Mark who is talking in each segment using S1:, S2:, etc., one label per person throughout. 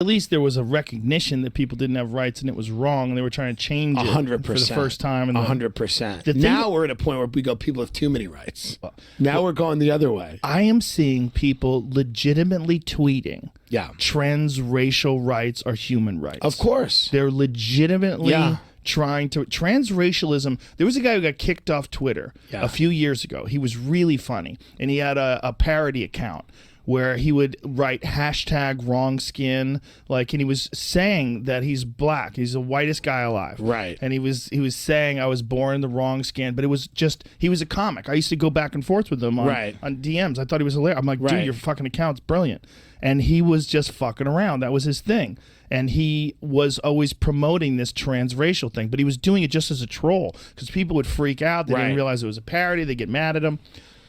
S1: At least there was a recognition that people didn't have rights and it was wrong, and they were trying to change it
S2: 100%.
S1: for the first time.
S2: 100%. Now we're at a point where we go, people have too many rights. Now we're going the other way.
S1: I am seeing people legitimately tweeting, trans racial rights are human rights.
S2: Of course.
S1: They're legitimately trying to... Transracialism... There was a guy who got kicked off Twitter a few years ago. He was really funny, and he had a parody account where he would write hashtag wrong skin, and he was saying that he's black. He's the whitest guy alive.
S2: Right.
S1: And he was saying I was born the wrong skin, but it was just, he was a comic. I used to go back and forth with him on DMs. I thought he was hilarious. I'm like, dude, your fucking account's brilliant. And he was just fucking around. That was his thing. And he was always promoting this transracial thing, but he was doing it just as a troll because people would freak out. They didn't realize it was a parody. They'd get mad at him.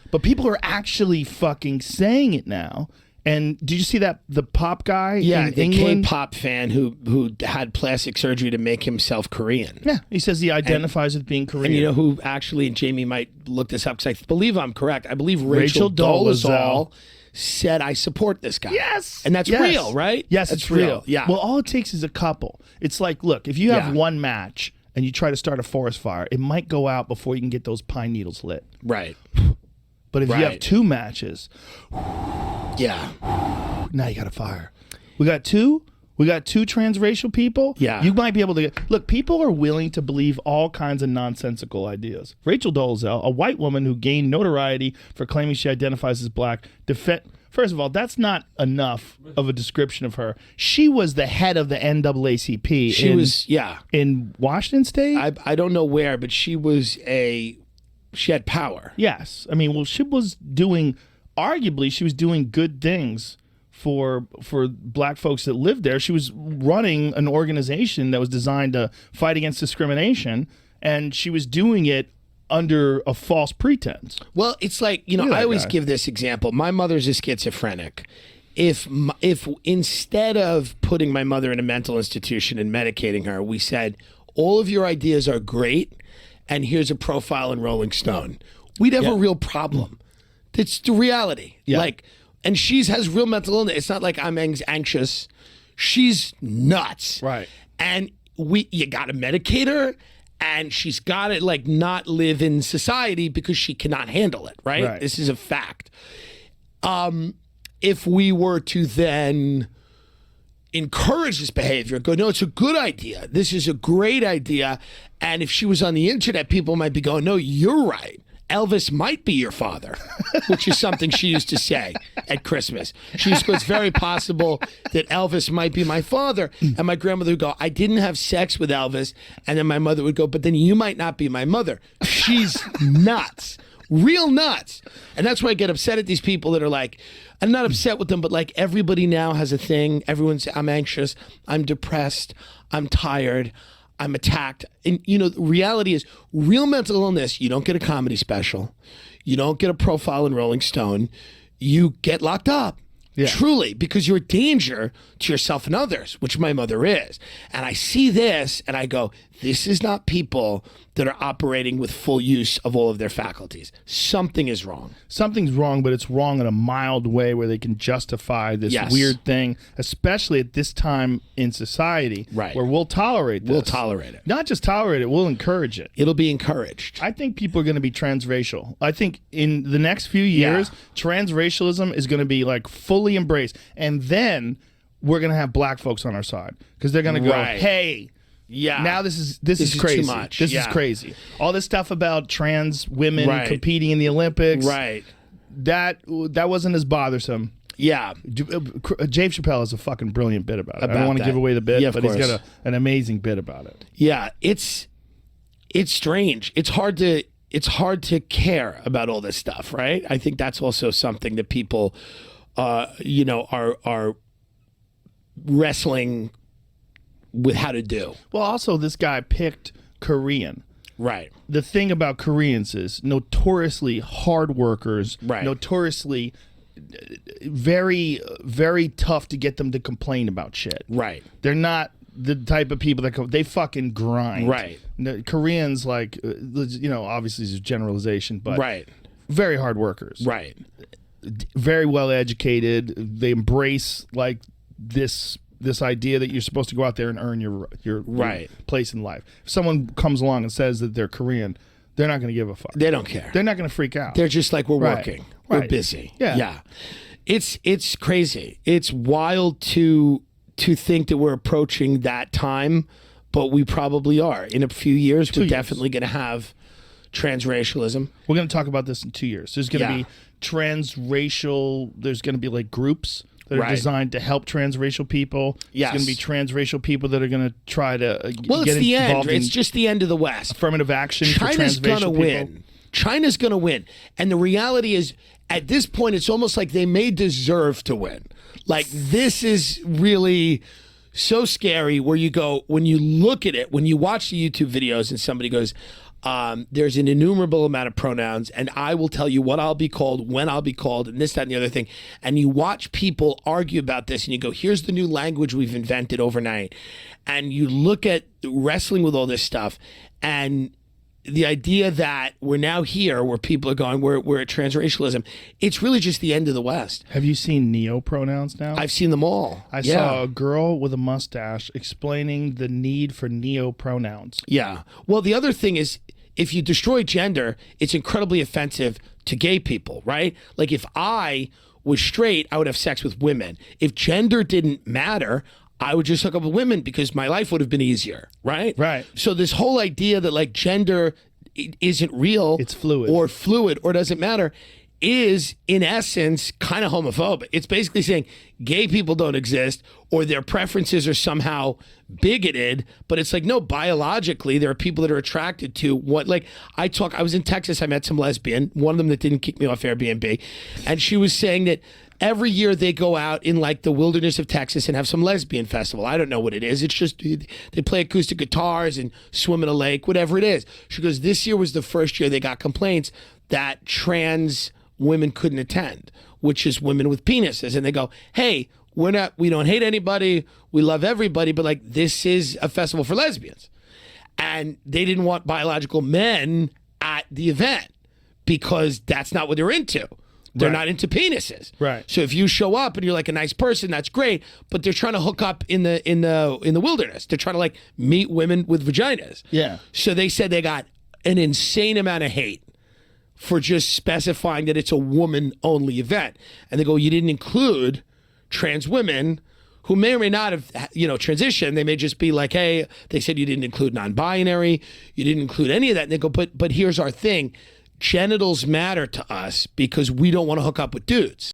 S1: But people are actually fucking saying it now. And did you see that the pop guy in
S2: the
S1: England?
S2: K-pop fan who had plastic surgery to make himself Korean.
S1: Yeah, he says he identifies as being Korean.
S2: And you know who actually, and Jamie might look this up because I believe I'm correct. I believe Rachel Dolezal said, I support this guy.
S1: Yes.
S2: And that's real, right?
S1: Yes, it's real.
S2: Yeah.
S1: Well, all it takes is a couple. It's like, look, if you have one match and you try to start a forest fire, it might go out before you can get those pine needles lit.
S2: Right.
S1: But if you have two matches, now you got a fire. We got two transracial people.
S2: Yeah.
S1: You might be able to look, people are willing to believe all kinds of nonsensical ideas. Rachel Dolezal, a white woman who gained notoriety for claiming she identifies as black, first of all, that's not enough of a description of her. She was the head of the NAACP. In Washington State?
S2: I don't know where, but she had power.
S1: Yes. I mean, well, arguably she was doing good things for black folks that lived there. She was running an organization that was designed to fight against discrimination, and she was doing it under a false pretense.
S2: Well, it's like, I always give this example. My mother's a schizophrenic. If instead of putting my mother in a mental institution and medicating her, we said, all of your ideas are great, and here's a profile in Rolling Stone, we'd have a real problem. It's the reality.
S1: Yeah.
S2: And she has real mental illness. It's not like I'm anxious. She's nuts.
S1: Right.
S2: And you got to medicate her, and she's got to not live in society because she cannot handle it. Right. This is a fact. If we were to then encourage this behavior, go, no, it's a good idea. This is a great idea. And if she was on the internet, people might be going, no, you're right. Elvis might be your father, which is something she used to say at Christmas. She used to go, it's very possible that Elvis might be my father. And my grandmother would go, I didn't have sex with Elvis. And then my mother would go, but then you might not be my mother. She's nuts. Real nuts. And that's why I get upset at these people that are like, I'm not upset with them, but everybody now has a thing. I'm anxious. I'm depressed. I'm tired. I'm attacked. And, the reality is real mental illness, you don't get a comedy special. You don't get a profile in Rolling Stone. You get locked up. Yeah. Truly, because you're a danger to yourself and others, which my mother is. And I see this and I go, this is not people that are operating with full use of all of their faculties. Something is wrong.
S1: Something's wrong, but it's wrong in a mild way where they can justify this weird thing, especially at this time in society, where we'll tolerate this.
S2: We'll tolerate it.
S1: Not just tolerate it, we'll encourage it.
S2: It'll be encouraged.
S1: I think people are going to be transracial. I think in the next few years, transracialism is going to be fully embraced. And then we're going to have black folks on our side because they're going to go, hey, now this is crazy.
S2: Too much.
S1: This is crazy. All this stuff about trans women competing in the Olympics.
S2: Right.
S1: That wasn't as bothrsome.
S2: Yeah.
S1: Dave Chappelle has a fucking brilliant bit about it. I don't want to give away the bit, but he's got an amazing bit about it.
S2: Yeah, it's strange. It's hard to care about all this stuff, right? I think that's also something that people are wrestling with how to do.
S1: Well, also this guy picked Korean.
S2: Right.
S1: The thing about Koreans is notoriously hard workers, notoriously very, very tough to get them to complain about shit.
S2: Right.
S1: They're not the type of people that they fucking grind.
S2: Right.
S1: Koreans, obviously this is a generalization, but very hard workers.
S2: Right.
S1: Very well educated. They embrace this this idea that you're supposed to go out there and earn your
S2: Right.
S1: place in life. If someone comes along and says that they're Korean, they're not going to give a fuck.
S2: They don't care.
S1: They're not going to freak out.
S2: They're just like, we're working. We're
S1: Right.
S2: busy.
S1: Yeah.
S2: It's crazy. It's wild to think that we're approaching that time, but we probably are. In a few years, we're definitely going to have transracialism.
S1: We're going to talk about this in 2 years. There's going to be transracial, there's going to be like groups that are designed to help transracial people.
S2: Yes.
S1: There's going to be transracial people that are going to try to
S2: Well,
S1: get
S2: it's the end.
S1: involved in
S2: It's just the end of the West.
S1: affirmative action
S2: China's
S1: for
S2: going to
S1: transracial
S2: win.
S1: people.
S2: China's going to win. And the reality is, at this point, it's almost like they may deserve to win. Like, this is really so scary where you go, when you look at it, when you watch the YouTube videos and somebody goes, there's an innumerable amount of pronouns, and I will tell you what I'll be called, when I'll be called, and this, that, and the other thing. And you watch people argue about this, and you go, here's the new language we've invented overnight. And you look at wrestling with all this stuff, and the idea that we're now here where people are going, we're at transracialism, it's really just the end of the West.
S1: Have you seen neo-pronouns now?
S2: I've seen them all.
S1: I saw a girl with a mustache explaining the need for neo-pronouns.
S2: Yeah. Well, the other thing is, if you destroy gender, it's incredibly offensive to gay people, right? Like, if I was straight, I would have sex with women. If gender didn't matter, I would just hook up with women because my life would have been easier, right?
S1: Right.
S2: So this whole idea that like gender isn't real,
S1: it's fluid
S2: or doesn't matter, is in essence kind of homophobic. It's basically saying gay people don't exist or their preferences are somehow bigoted, but it's like, no, biologically there are people that are attracted to what, like I was in Texas, I met some lesbian, one of them that didn't kick me off Airbnb, and she was saying that every year they go out in like the wilderness of Texas and have some lesbian festival. I don't know what it is. It's just they play acoustic guitars and swim in a lake, whatever it is. She goes, this year was the first year they got complaints that trans women couldn't attend, which is women with penises. And they go, hey, we don't hate anybody. We love everybody. But like, this is a festival for lesbians. And they didn't want biological men at the event because that's not what they're into. They're not into penises.
S1: Right.
S2: So if you show up and you're like a nice person, that's great. But they're trying to hook up in the wilderness. They're trying to like meet women with vaginas.
S1: Yeah.
S2: So they said they got an insane amount of hate for just specifying that it's a woman-only event. And they go, you didn't include trans women who may or may not have, transitioned. They may just be like, hey, they said you didn't include non-binary. You didn't include any of that. And they go, but here's our thing. Genitals matter to us because we don't want to hook up with dudes.